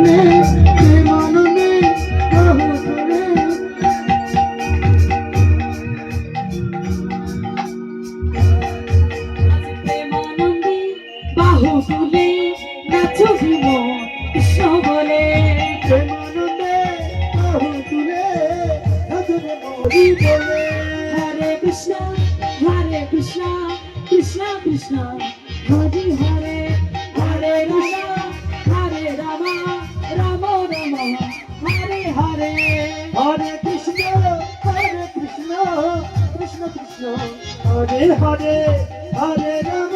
প্রেমানন্দে বাহু তুলে প্রেমানন্দে বাহু তুলে নাচো বিমন কৃষ্ণ বলে প্রেমানন্দে বাহু তুলে নাচবে হরি বলে হরে কৃষ্ণ কৃষ্ণ কৃষ্ণ হরি হরে হরে রাম রাম রাম হরে হরে হরে কৃষ্ণ কৃষ্ণ কৃষ্ণ হরে হরে হরে রাম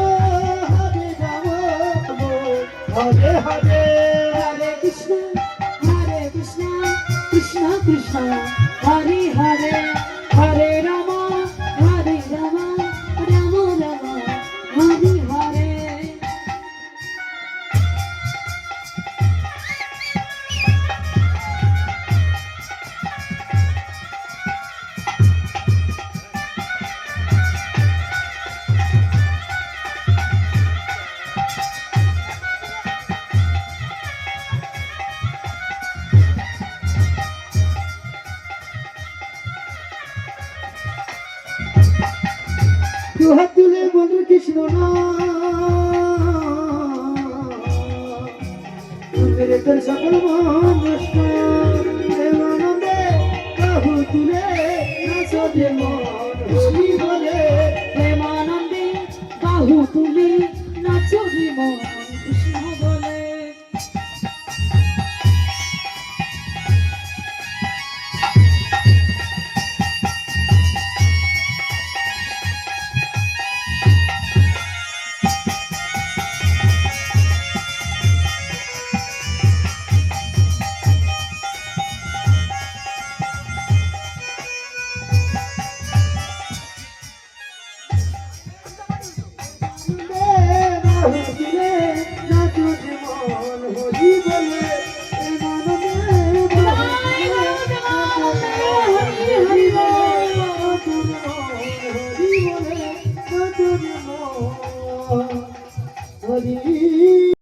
হরে হরে হরে কৃষ্ণ কৃষ্ণ কৃষ্ণ হরে হরে হরে রাম রাম রাম হরে হরে দুহাত তুলে বন্ধু কৃষ্ণ মেরে তোর সকল মন নষ্ট প্রেমানন্দে বাহু তুলে নাচবে মন হরি বলে প্রেমানন্দে বাহু তুলে নাচো বিমন